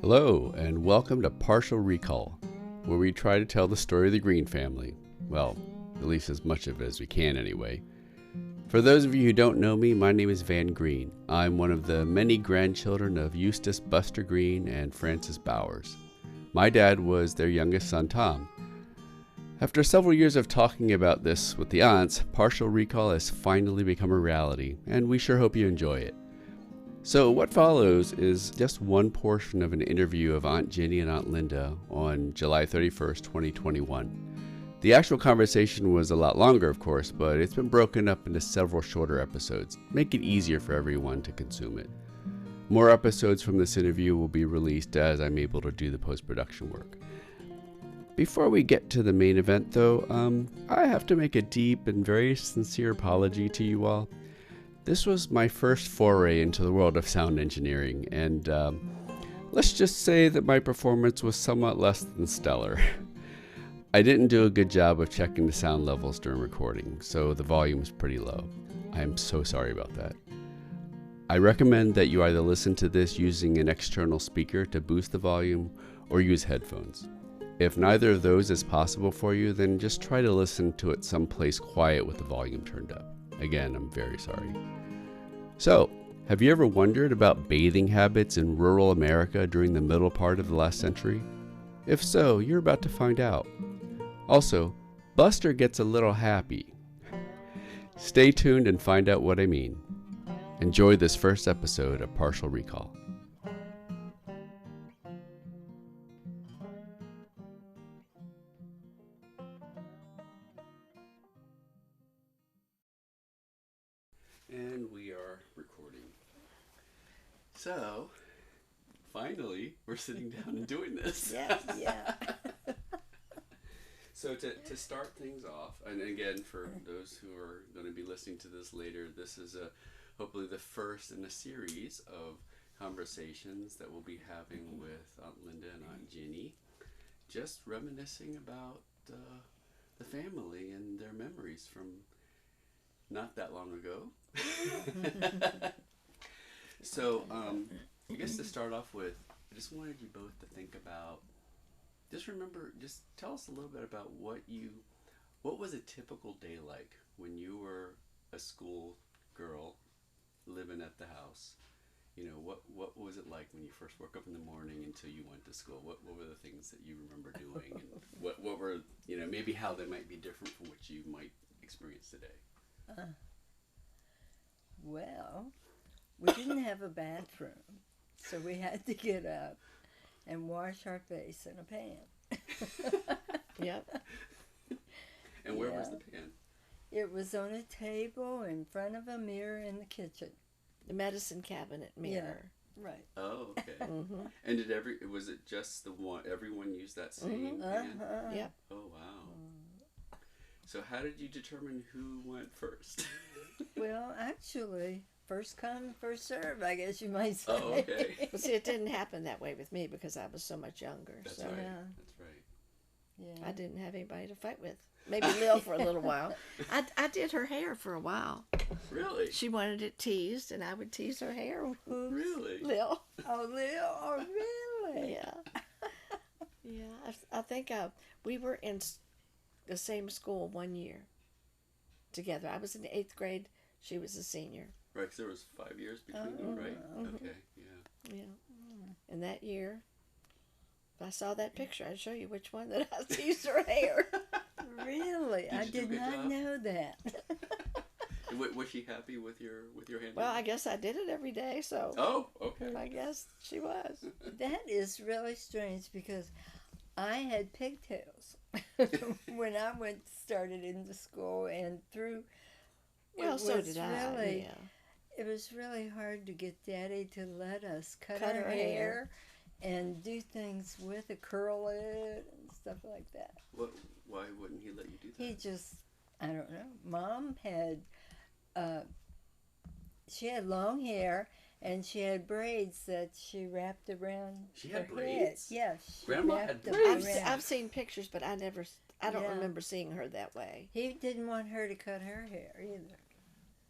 Hello, and welcome to Partial Recall, where we try to tell the story of the Green family. Well, at least as much of it as we can anyway. For those of you who don't know me, my name is Van Green. I'm one of the many grandchildren of Eustace Buster Green and Frances Bowers. My dad was their youngest son, Tom. After several years of talking about this with the aunts, Partial Recall has finally become a reality, and we sure hope you enjoy it. So what follows is just one portion of an interview of Aunt Ginny and Aunt Linda on July 31st, 2021. The actual conversation was a lot longer, of course, but it's been broken up into several shorter episodes, make it easier for everyone to consume it. More episodes from this interview will be released as I'm able to do the post-production work. Before we get to the main event, though, I have to make a deep and very sincere apology to you all. This was my first foray into the world of sound engineering, and let's just say that my performance was somewhat less than stellar. I didn't do a good job of checking the sound levels during recording, so the volume was pretty low. I am so sorry about that. I recommend that you either listen to this using an external speaker to boost the volume or use headphones. If neither of those is possible for you, then just try to listen to it someplace quiet with the volume turned up. Again, I'm very sorry. So, have you ever wondered about bathing habits in rural America during the middle part of the last century? If so, you're about to find out. Also, Buster gets a little happy. Stay tuned and find out what I mean. Enjoy this first episode of Partial Recall. And we are recording. So, finally, we're sitting down and doing this. Yeah. So to start things off, and again, for those who are going to be listening to this later, this is hopefully the first in a series of conversations that we'll be having with Aunt Linda and Aunt Ginny, just reminiscing about the family and their memories from not that long ago. So, I guess to start off with, I just wanted you both to think about, just tell us a little bit about what was a typical day like when you were a school girl living at the house? You know, what was it like when you first woke up in the morning until you went to school? What were the things that you remember doing, and what were, maybe how they might be different from what you might experience today? Well, we didn't have a bathroom, so we had to get up and wash our face in a pan. Yep. And where was the pan? It was on a table in front of a mirror in the kitchen. The medicine cabinet mirror. Yeah, right. Oh, okay. Mm-hmm. And was it just the one, everyone used that same pan? Yep. Oh, wow. So how did you determine who went first? Well, actually, first come, first serve, I guess you might say. Oh, okay. But see, it didn't happen that way with me because I was so much younger. That's so right. Yeah. That's right. Yeah. I didn't have anybody to fight with. Maybe Lil for a little while. I did her hair for a while. Really? She wanted it teased, and I would tease her hair. Really? Lil. Oh, Lil, oh, really? Yeah. Yeah. I think we were in the same school 1 year together. I was in the 8th grade. She was a senior. Right, because there was 5 years between you, right? Okay, yeah. Yeah. And that year, if I saw that picture, I'd show you which one that I teased her hair. Really? I you do a did good not job? know that. Was she happy with your handling? Well, I guess I did it every day, so Oh, okay. I guess she was. That is really strange because I had pigtails when I started into school and through. Well, so did I. Really, Yeah. It was really hard to get Daddy to let us cut Cut our her hair hair. and do things with it, curl it and stuff like that. Why wouldn't he let you do that? He just, I don't know. Mom had, she had long hair and she had braids that she wrapped around. She had her braids? head. Yeah, she Grandma wrapped had them braids? around. I've seen pictures, but I don't Yeah. remember seeing her that way. He didn't want her to cut her hair either.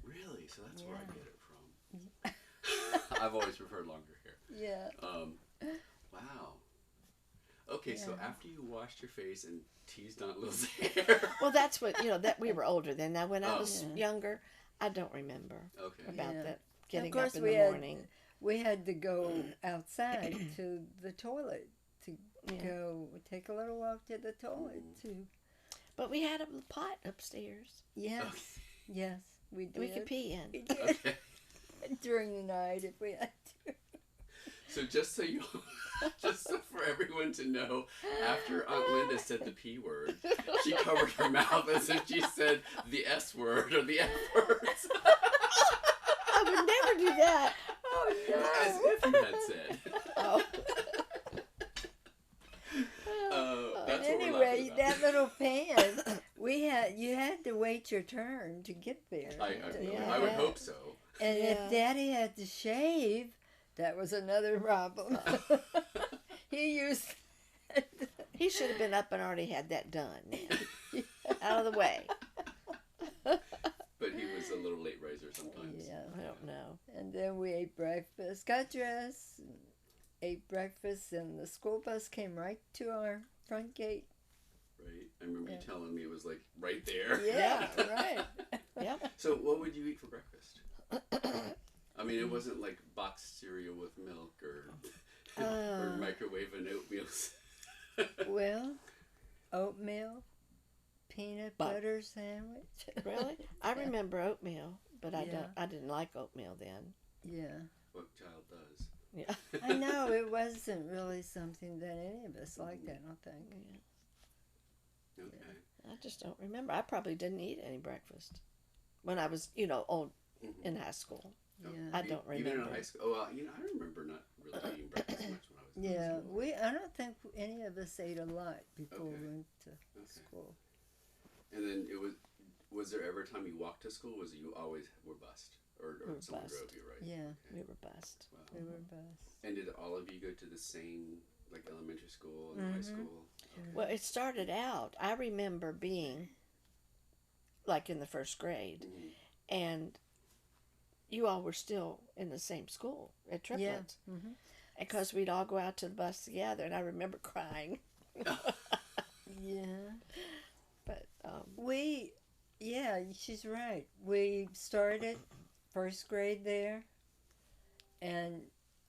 Really? So that's where I Yeah. get it from. I've always preferred longer hair. Yeah. Wow. Okay, so Yeah. after you washed your face and teased Aunt Lil's hair. Well, that's what that we were older then. Now, when I Oh. was Yeah. younger, I don't remember Okay. about Yeah. that Of getting course, up in we the had morning. we had to go outside to the toilet to Yeah. go take a little walk to the toilet to. But we had a pot upstairs Yes, Okay. yes, we did. we could pee in. We did Okay. during the night if we had to. So just so you, just so for everyone to know, after Aunt Linda said the P word, she covered her mouth as if she said the S word or the F words. I would never do that. Oh As no! if you had said. Oh. That's what we're Anyway, laughing that about. little pan, you had to wait your turn to get there. I would hope so. And Yeah. if Daddy had to shave, that was another problem. He used. He should have been up and already had that done now. Out of the way. But he was a little late riser sometimes. Yeah. I don't know. And then we ate breakfast, got dressed, ate breakfast, and the school bus came right to our front gate. Right? I remember you Yeah. telling me it was like right there. Yeah, right. Yep. So what would you eat for breakfast? I mean, it wasn't like boxed cereal with milk or microwave and oatmeal. Well, oatmeal, peanut But- butter sandwich. Really? I remember oatmeal, but Yeah. I didn't like oatmeal then. Yeah. What child does? Yeah. I know it wasn't really something that any of us liked, I don't think. Yeah. Okay. I just don't remember. I probably didn't eat any breakfast when I was, old Mhm. in high school. Yeah. I don't Even in remember. high school. Oh, well, I remember not really eating breakfast much when I was in Yeah, school. I don't think any of us ate a lot before Okay. we went to Okay. school. And then was there ever a time you walked to school? Was it you always were bused? Or We were someone bused. drove you, right? Yeah, We were bused. Wow. we were bus. And did all of you go to the same, like, elementary school and high Mhm. school? Well, it started out, I remember being like in the first grade, Mhm. and you all were still in the same school at Triplets. Yeah. Mm-hmm. Because we'd all go out to the bus together, and I remember crying. Yeah. But, she's right. We started first grade there, and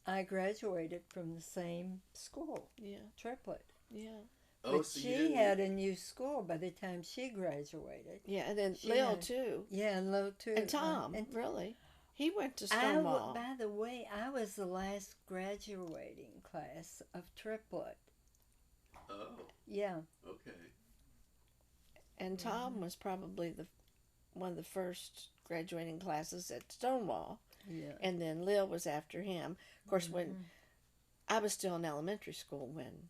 I graduated from the same school, yeah, Triplet. yeah. Oh, But so you she didn't... had a new school by the time she graduated. Yeah, and then She Lil, had- too. Yeah, and Lo too. And Tom, And really. He went to I Stonewall. by the way, I was the last graduating class of Triplet. Oh, Yeah. okay. And Tom was probably one of the first graduating classes at Stonewall. Yeah. And then Lil was after him. Of course, when I was still in elementary school when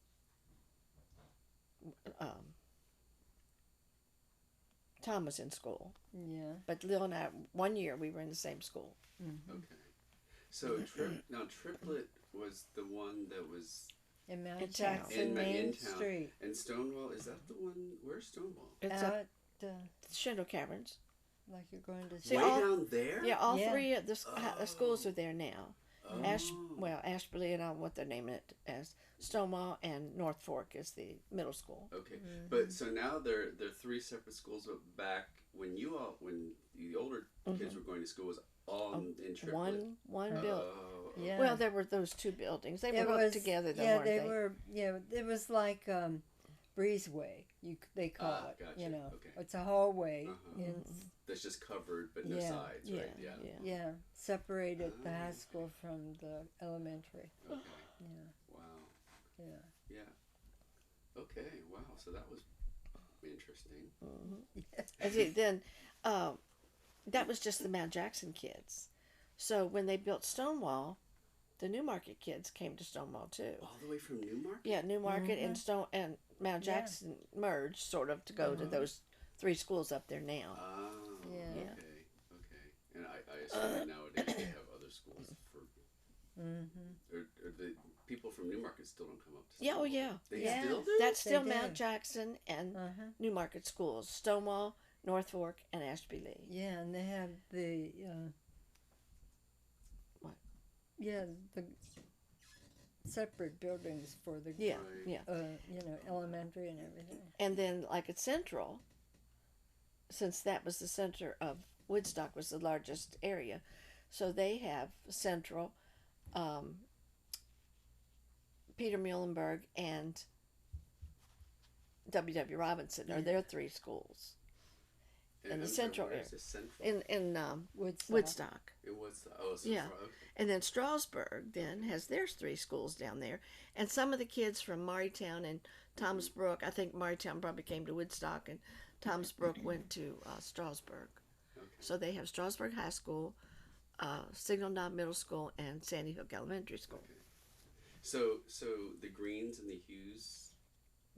Tom was in school. Yeah. But Lil and I, one year, we were in the same school. Mm-hmm. Okay. So now Triplet was the one that was In Mount In town. Jackson in Main town. Street. And Stonewall. Is that the one? Where's Stonewall? It's Out, up Shingle Caverns. like you're going to See, Way all- down there. Yeah, all Yeah. three of the schools are there now. Oh. Ashberly, and I don't know what they're naming it as. Stonewall and North Fork is the middle school. Okay, but so now they're three separate schools. But back when the older kids were going to school, was all in Triplet. One building. Oh, Yeah. Well, there were those two buildings. They It were was hooked together, though, Yeah, weren't they they? were. Yeah, it was like breezeway. They call Ah, it. gotcha. You know, Okay. it's a hallway. Uh-huh. In, That's just covered, but no Yeah. sides, Yeah, right? Yeah. yeah. yeah, separated the high Ah. school from the elementary. Okay. Yeah, Wow. yeah. Yeah. Okay. Wow. So that was interesting. And see, then that was just the Mount Jackson kids. So when they built Stonewall, the Newmarket kids came to Stonewall too. All the way from Newmarket. Yeah, Newmarket and Mount Yeah. Jackson merged sort of to go to those three schools up there now. Oh. Yeah. Yeah. Okay. Okay. And I assume that nowadays they have other schools for. Mm-hmm. Or the people from Newmarket still don't come up to. Yeah, oh Stonewall? yeah. They Yeah. still do. That's They still do. Mount Jackson and Uh-huh. Newmarket schools. Stonewall, North Fork, and Ashby Lee. Yeah, and they have the What? Yeah, separate buildings for the Yeah, Right. yeah. elementary and everything. And then, like at Central, since that was the center of Woodstock, was the largest area, so they have Central, Peter Muhlenberg, and W.W. Robinson are their three schools in the central where area. is this central? In Woodstock. Woodstock. It was Yeah. central. Okay. And then Strasburg then has their three schools down there. And some of the kids from Marytown and Thomas Brook, I think Marytown probably came to Woodstock and Thomas Brook went to Strasburg. Okay. So they have Strasburg High School, Signal Knob Middle School, and Sandy Hook Elementary School. Okay. So the Greens and the Hughes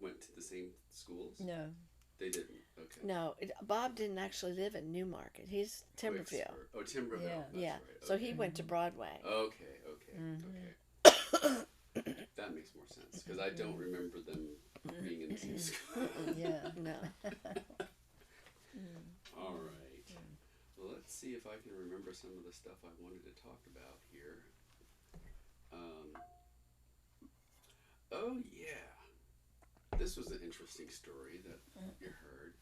went to the same schools? No. They didn't. Okay. No, Bob didn't actually live in Newmarket. He's Timberville. Quicksburg. Oh, Timberville. Yeah. That's Yeah. right. So Okay. he went to Broadway. Okay. Mm-hmm. That makes more sense because I don't remember them being in the same school. Yeah. No. All right. Well, let's see if I can remember some of the stuff I wanted to talk about here. Oh yeah, this was an interesting story that you heard.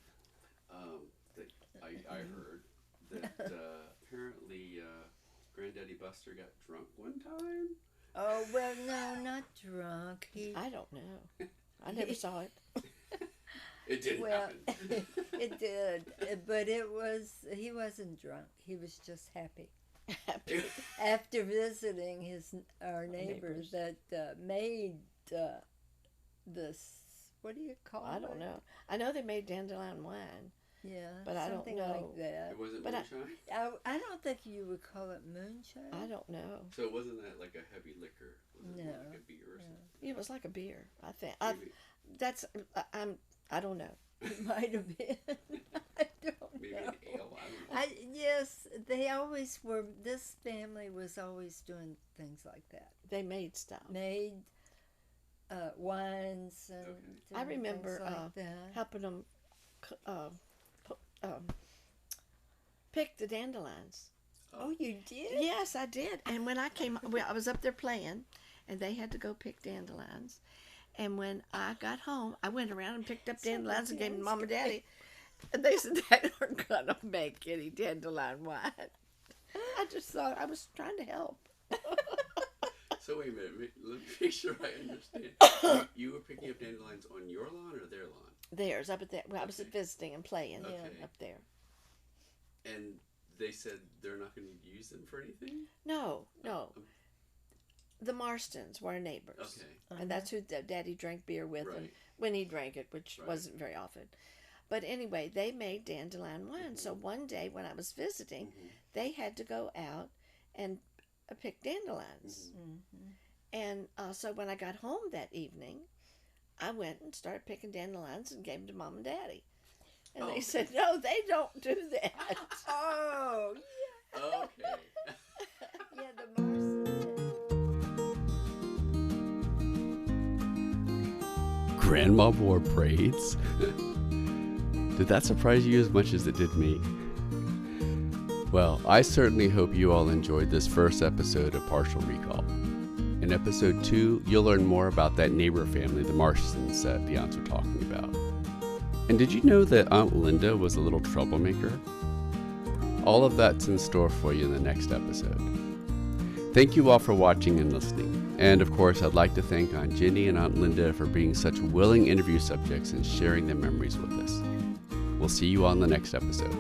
That I heard that apparently Granddaddy Buster got drunk one time. Oh, well, no, not drunk. I don't know. I never saw it. It didn't Well, happen. it did, but he wasn't drunk. He was just happy. After visiting our neighbors that made this, what do you call it? I don't know. I know they made dandelion wine. Yeah, But I don't something know. like that. It wasn't But moonshine. I don't think you would call it moonshine. I don't know. So it wasn't that like a heavy liquor? Was it more No. like a beer or something? It was like a beer. I think. Maybe, I don't know. It might have been. I don't maybe know. an ale. I don't know. Yes, they always were. This family was always doing things like that. They made stuff. Made wines and Okay. I different remember things like that. helping them pick the dandelions. Oh, you did? Yes, I did. And when I came, well, I was up there playing, and they had to go pick dandelions. And when I got home, I went around and picked up dandelions and gave them to Mom and Daddy. And they said, they aren't going to make any dandelion wine. I just thought I was trying to help. So wait a minute. Let me make sure I understand. You were picking up dandelions on your lawn or their lawn? Theirs, up at that. Well, I was Okay. visiting and playing Okay. up there. And they said they're not going to use them for anything? No. The Marstons were our neighbors. Okay. And that's who Daddy drank beer with, and Right. when he drank it, which Right. wasn't very often. But anyway, they made dandelion wine. So one day when I was visiting, Mhm. they had to go out and pick dandelions. Mm-hmm. And so when I got home that evening, I went and started picking dandelions and gave them to Mom and Daddy. And Oh. they said, no, they don't do that. Oh, Okay. yeah, the Marsons. Grandma wore braids? Did that surprise you as much as it did me? Well, I certainly hope you all enjoyed this first episode of Partial Recall. In episode 2, you'll learn more about that neighbor family the Marshtons that the aunts were talking about. And did you know that Aunt Linda was a little troublemaker? All of that's in store for you in the next episode. Thank you all for watching and listening. And of course, I'd like to thank Aunt Ginni and Aunt Linda for being such willing interview subjects and sharing their memories with us. We'll see you on the next episode.